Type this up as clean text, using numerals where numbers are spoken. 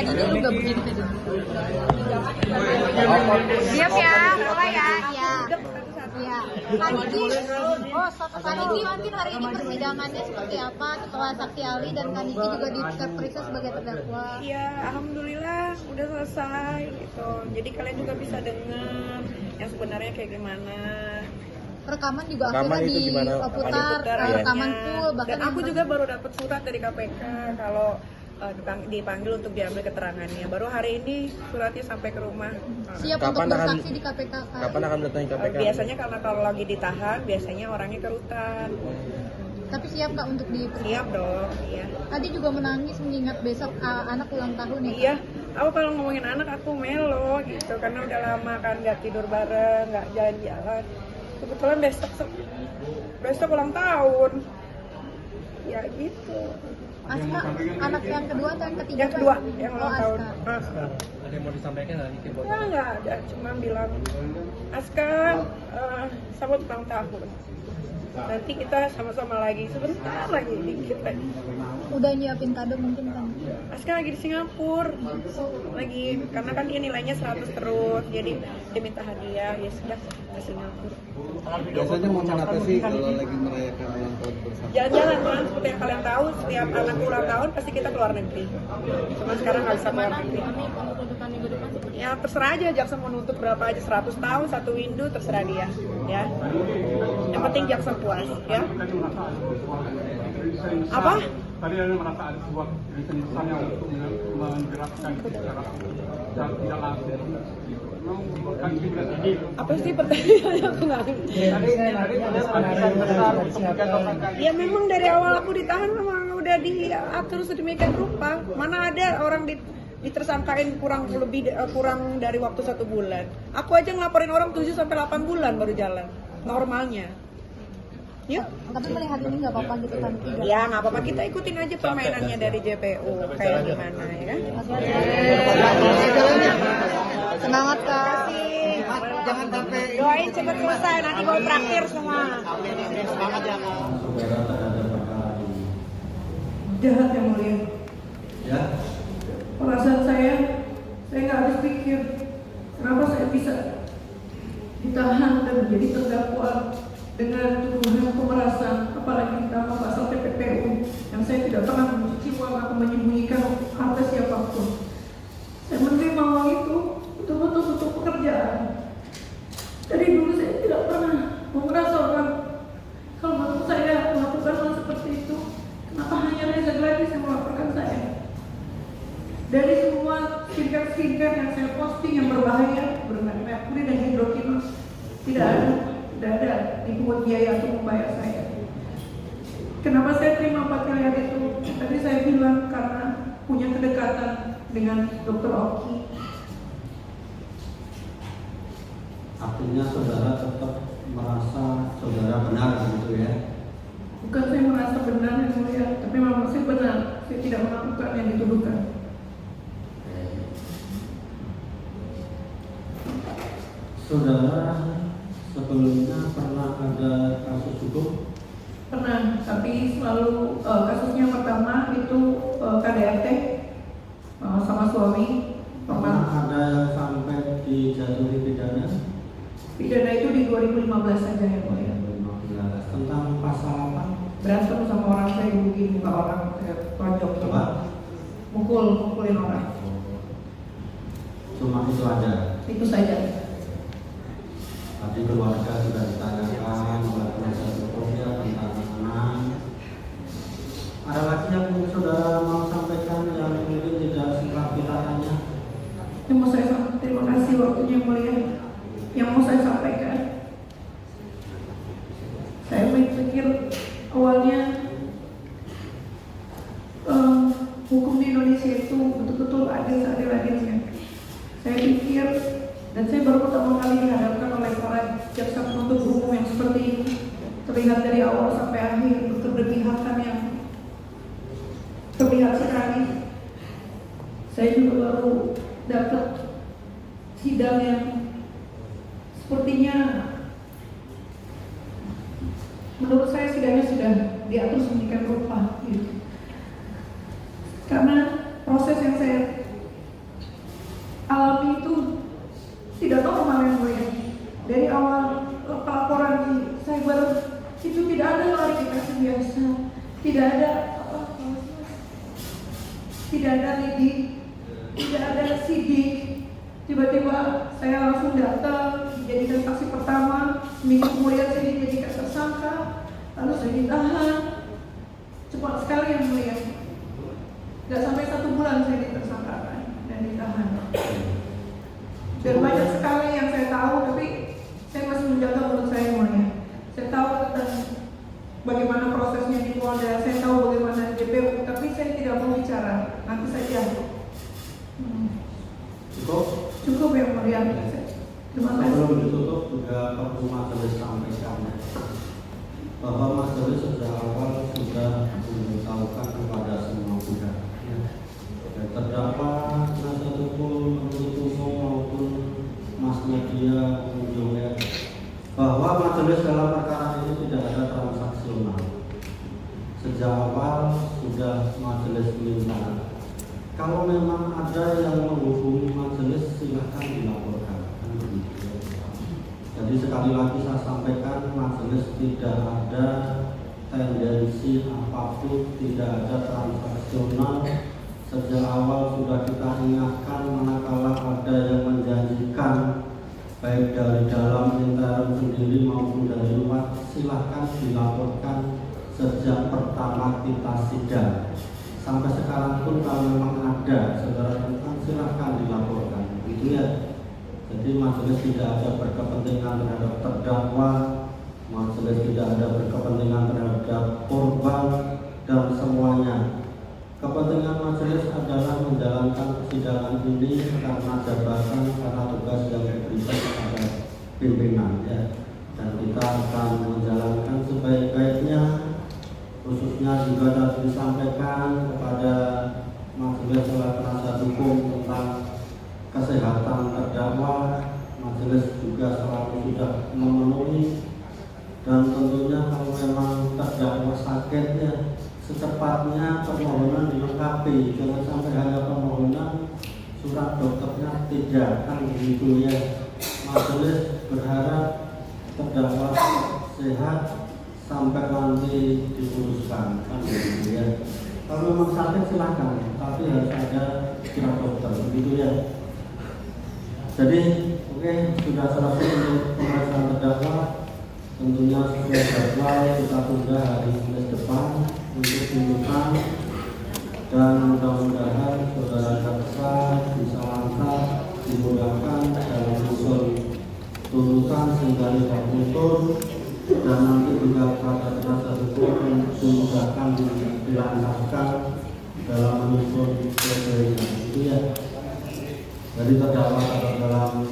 tadi dulu nggak begini tadi. Siap ya, mulai ya. Iya. Iya. Kaniki, Kaniki mungkin hari ini persidangannya seperti apa setelah saksi ahli dan Kaniki juga diperiksa sebagai terdakwa. Iya, alhamdulillah udah selesai gitu. Jadi kalian juga bisa dengar yang sebenarnya kayak gimana. Rekaman juga akhirnya diputar, rekaman full. Dan aku juga baru dapat surat dari KPK kalau dipanggil untuk diambil keterangannya. Baru hari ini suratnya sampai ke rumah. Siap untuk bersaksi di KPK. Kapan akan mendatangi KPK? Biasanya karena kalau lagi ditahan, biasanya orangnya ke rutan. Tapi siap nggak untuk diperiksa? Siap dong, iya. Tadi juga menangis mengingat besok anak ulang tahun ya? Iya, aku kalau ngomongin anak aku melo gitu karena udah lama kan nggak tidur bareng, nggak jalan-jalan. Kebetulan besok ulang tahun, ya gitu. Aska, anak yang kedua atau yang ketiga? Yang kedua, yang ulang tahun. Aska. Ada yang mau disampaikan lagi? Ya nggak ada, cuma bilang Aska selamat ulang tahun. Nanti kita sama-sama lagi sebentar lagi dikit lagi. Udah nyiapin kado mungkin kan? Aska lagi di Singapura lagi karena kan dia nilainya 100 terus, jadi dia minta hadiah, ya sudah ke Singapura. Biasanya momen apa sih kalau lagi merayakan ulang tahun bersama? Jalan-jalan kan, seperti yang kalian tahu, setiap anak ulang tahun pasti kita keluar negeri. Cuma sekarang nggak bisa keluar negeri. Ya terserah aja, jaksa mau nuntut berapa aja, 100 tahun, 1 window, terserah dia. Ya. Yang penting jaksa puas, ya. Apa? Tadi Anda merasa ada sebuah kesan yang untuk menggerakkan secara tidak langsung. Apa sih pertanyaannya, aku nggak ngerti. Ya memang dari awal aku ditahan memang udah diatur sedemikian rupa. Mana ada orang ditersangkain kurang dari waktu 1 bulan. Aku aja ngelaporin orang 7 sampai 8 bulan baru jalan normalnya. Ya. Tapi melihat ini nggak apa-apa gitu kan? Ya nggak apa-apa, kita ikutin aja permainannya dari JPU kayak gimana ya kan. Semangat Kak. Jangan sampai Doain cepet selesai, nanti bawa traktir semua. Jahat yang mulia. ya. Perasaan saya nggak habis pikir kenapa saya bisa ditahan dan menjadi terdakwa dengan tuduhan pemerasan, apalagi ditambah pasal TPPU yang saya tidak pernah mencuci uang atau menyembunyikan harta siapapun. Saya menerima uang itu betul-betul untuk pekerjaan. Dari dulu saya tidak pernah memeras orang. Kalau menurut saya melakukan hal seperti itu, kenapa hanya Reza Gladi yang melaporkan saya? Dari semua skincare yang saya posting yang berbahaya, bermacam merkuri dan hidrokin, tidak ada dipungut biaya untuk membayar saya. Kenapa saya terima 4 miliar itu? Tadi saya bilang karena punya kedekatan dengan Dr. Oki. Artinya saudara tetap merasa saudara benar gitu ya? Bukan saya merasa benar yang mulia, tapi memang saya benar. Saya tidak melakukan yang dituduhkan. Saudara sebelumnya pernah ada kasus hukum? Pernah, tapi selalu kasusnya pertama itu KDRT sama suami. Pernah ada yang sampai dijatuhi pidana? Pidana itu di 2015 saja ya mulia. 2015. Tentang pasal apa? Berantem sama orang, saya gebukin muka orang, saya tonjok. Coba? Mukulin orang. Cuma itu aja? Itu saja. Tadi keluarga sudah ditanyakan oleh penasihat hukumnya tentang anak. Ada lagi yang saudara mau sampaikan yang mungkin tidak sempat kita tanya? Yang mau saya sampaikan, terima kasih waktunya yang mulia. Yang mau saya sampaikan, saya berpikir awalnya hukum di Indonesia itu betul-betul adil-adilnya. Saya pikir, dan saya baru pertama kali dihadapkan oleh para jaksa penuntut umum yang seperti ini, terlihat dari awal sampai akhir keberpihakan yang terlihat sekali. Saya juga baru dapat sidang yang sepertinya menurut saya sidangnya sudah diatur sedemikian rupa gitu. Karena proses yang saya ada tidak ada lidik, tidak ada sidik. Tiba-tiba saya langsung datang, dijadikan saksi pertama. Seminggu kemudian saya dijadikan tersangka, lalu saya ditahan. Cepat sekali yang mulia. Gak sampai 1 bulan saya ditersangkakan dan ditahan. Dan banyak sekali yang saya tahu, tapi saya masih menjaga mulut saya yang mulia. Saya tahu tentang bagaimana prosesnya di Polda, saya tahu bagaimana DPU, tapi saya tidak mau bicara. Nanti saja. Cukup yang mulia. Terima kasih. Sebelum ditutup juga perlu majelis sampaikan bahwa majelis sejak awal sudah memberitahukan kepada semua pihak, terdakwa, penasihat hukum, penuntut umum maupun mass media, pengunjungnya, bahwa majelis dalam perkara ini tidak ada transaksional. Sejak awal sudah majelis minta, kalau memang ada yang menghubungi majelis silahkan dilaporkan. Jadi sekali lagi saya sampaikan, majelis tidak ada tendensi apapun, tidak ada transaksional. Sejak awal sudah kita ingatkan, manakala ada yang menjanjikan baik dari dalam intern sendiri maupun dari luar, silahkan dilaporkan sejak pertama kita sidang. Sampai sekarang pun kalau memang ada saudara tentang, silahkan dilaporkan, gitu ya. Jadi majelis tidak ada berkepentingan terhadap terdakwa, majelis tidak ada berkepentingan terhadap korban dan semuanya. Kepentingan majelis adalah menjalankan persidangan ini karena jabatan, karena tugas yang diberikan kepada pimpinan, ya. Dan kita akan menjalankan sebaik-baiknya. Khususnya juga tadi disampaikan kepada majelis oleh penasihat hukum tentang kesehatan terdakwa, majelis juga selalu sudah memenuhi. Dan tentunya kalau memang terdakwa sakit, ya secepatnya permohonan dilengkapi, jangan sampai hanya permohonan surat dokternya tidak, kan begitu ya. Majelis berharap terdakwa sehat sampai nanti diputuskan, kan begitu ya. Kalau memang sakit silakan, tapi harus ada surat dokter, begitu ya. Jadi oke, sudah selesai untuk pemeriksaan terdakwa. Tentunya sesuai jadwal kita tunda hari Kamis depan untuk tuntutan, dan mudah-mudahan saudara jaksa bisa lancar dimudahkan dalam usul tuntutan sehingga tidak tuntut, dan nanti juga pada penasihat hukum dimudahkan dilancarkan dalam menyusun pledoi, itu ya. Jadi terdakwa dalam